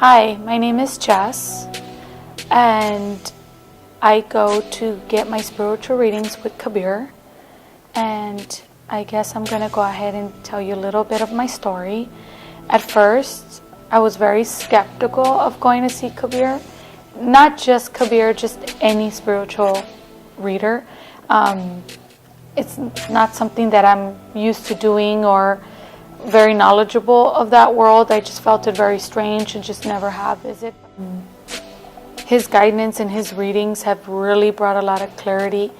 Hi, my name is Jess, and I go to get my spiritual readings with Kabir. And I guess I'm going to go ahead and tell you a little bit of my story. At first, I was very skeptical of going to see Kabir. Not just Kabir, just any spiritual reader. It's not something that I'm used to doing or very knowledgeable of that world. I just felt it very strange and just never have visited. His guidance and his readings have really brought a lot of clarity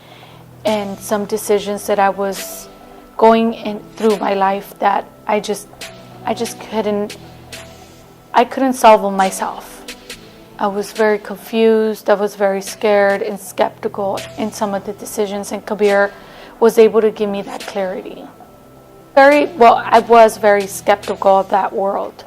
and some decisions that I was going through my life that I just couldn't solve them myself. I was very confused, I was very scared and skeptical in some of the decisions, and Kabir was able to give me that clarity. I was very skeptical of that world,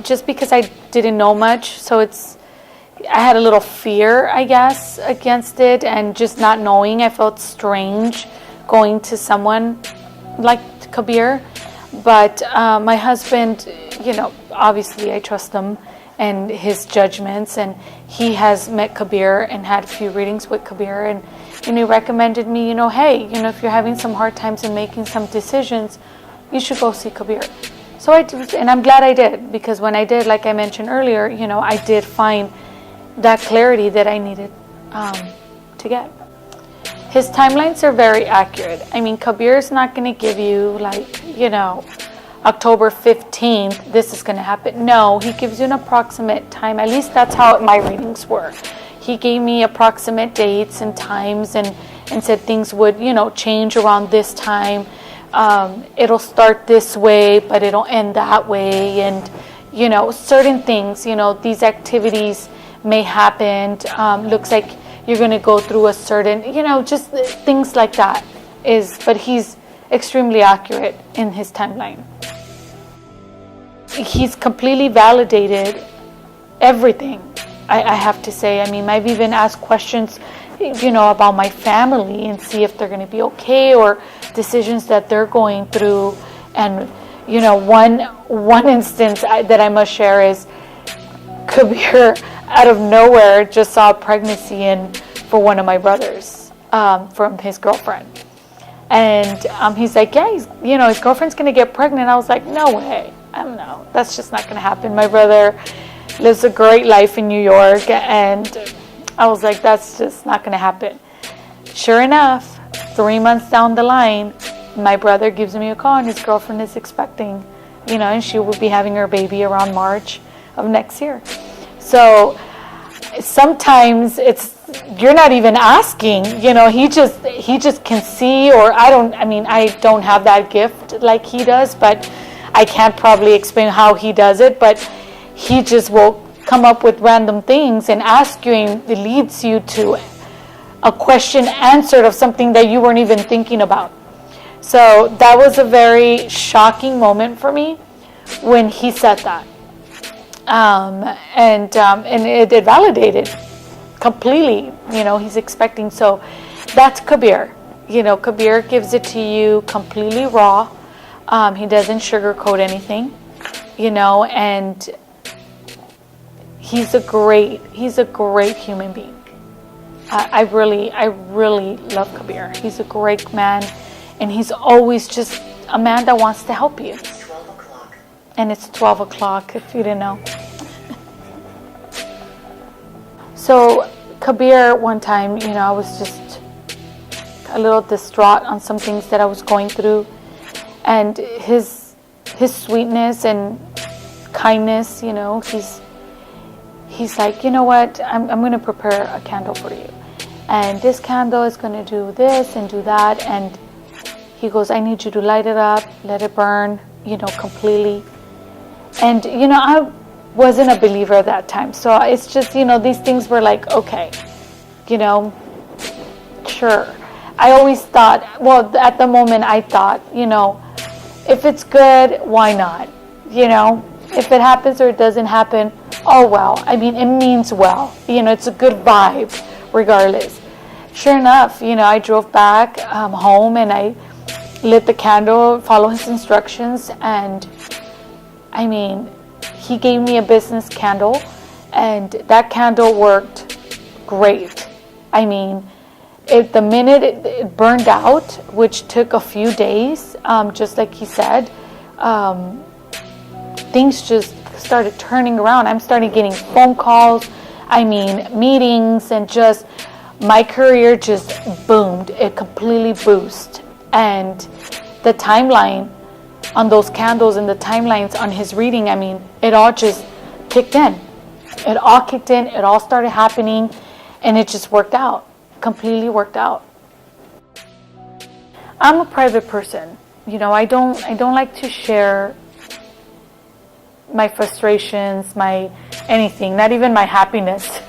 just because I didn't know much, so I had a little fear, I guess, against it, and just not knowing, I felt strange going to someone like Kabir. But my husband, obviously I trust him and his judgments, and he has met Kabir and had a few readings with Kabir, and he recommended me, hey, if you're having some hard times and making some decisions, you should go see Kabir. So I did, and I'm glad I did, because when I did, like I mentioned earlier, I did find that clarity that I needed to get. His timelines are very accurate. I mean, Kabir is not going to give you October 15th, this is going to happen. No, he gives you an approximate time. At least that's how my readings were. He gave me approximate dates and times and said things would, change around this time. It'll start this way, but it'll end that way. And, certain things, these activities may happen. Looks like you're going to go through a certain, just things like that. But he's extremely accurate in his timeline. He's completely validated everything, I have to say. I mean, I've even asked questions, about my family and see if they're going to be okay, or decisions that they're going through. And, one instance that I must share is Kabir, out of nowhere, just saw a pregnancy for one of my brothers from his girlfriend. And he's like, yeah, his girlfriend's going to get pregnant. I was like, no way. No, that's just not going to happen. My brother lives a great life in New York, and I was like, that's just not going to happen. Sure enough, 3 months down the line, my brother gives me a call, and his girlfriend is expecting, and she will be having her baby around March of next year. So sometimes you're not even asking, he just can see, or I don't have that gift like he does, but I can't probably explain how he does it, but he just will come up with random things and ask you, and it leads you to a question answered of something that you weren't even thinking about. So that was a very shocking moment for me when he said that. And it validated completely, he's expecting. So that's Kabir. Kabir gives it to you completely raw. He doesn't sugarcoat anything, and he's a great human being. I really love Kabir. He's a great man, and he's always just a man that wants to help you. It's 12 o'clock. And it's 12 o'clock, if you didn't know. So Kabir, one time, I was just a little distraught on some things that I was going through. And his sweetness and kindness, he's like, you know what, I'm going to prepare a candle for you. And this candle is going to do this and do that. And he goes, I need you to light it up, let it burn, completely. And, I wasn't a believer at that time. So it's just, these things were like, okay, sure. I always thought, at the moment I thought, if it's good, why not? If it happens or it doesn't happen, oh well. I mean, it means well. It's a good vibe regardless. Sure enough, I drove back home, and I lit the candle, followed his instructions, and I mean, he gave me a business candle, and that candle worked great. I mean, the minute it burned out, which took a few days, just like he said, things just started turning around. I'm starting getting phone calls, meetings, and just my career just boomed. It completely boosted. And the timeline on those candles and the timelines on his reading, it all just kicked in. It all kicked in. It all started happening, and it just worked out. Completely worked out. I'm a private person. I don't like to share my frustrations, my anything, not even my happiness.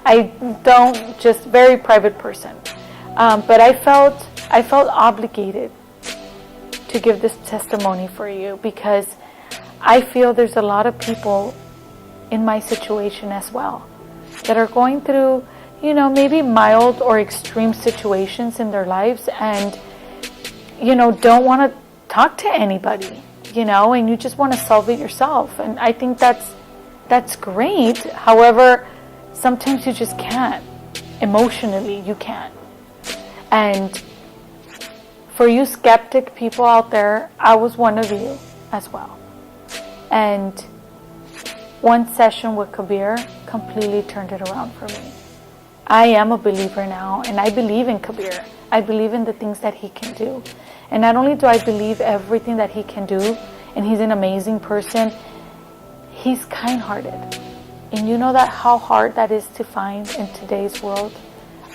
I don't, just very private person. But I felt obligated to give this testimony for you, because I feel there's a lot of people in my situation as well that are going through, maybe mild or extreme situations in their lives, and, don't want to talk to anybody, and you just want to solve it yourself. And I think that's great. However, sometimes you just can't. Emotionally, you can't. And for you skeptic people out there, I was one of you as well. And one session with Kabir completely turned it around for me. I am a believer now, and I believe in Kabir. I believe in the things that he can do. And not only do I believe everything that he can do, and he's an amazing person, he's kind-hearted. And you know that how hard that is to find in today's world?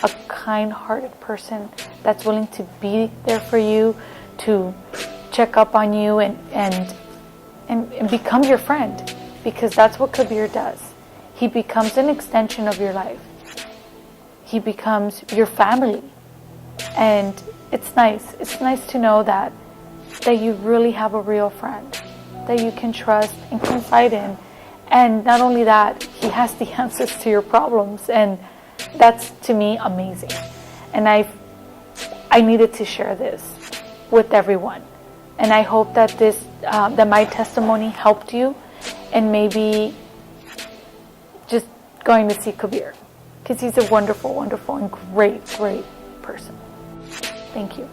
A kind-hearted person that's willing to be there for you, to check up on you, and become your friend. Because that's what Kabir does. He becomes an extension of your life. He becomes your family. And it's nice. It's nice to know that you really have a real friend that you can trust and confide in. And not only that, he has the answers to your problems. And that's, to me, amazing. And I needed to share this with everyone. And I hope that that my testimony helped you, and maybe just going to see Kabir, because he's a wonderful, wonderful, and great, great person. Thank you.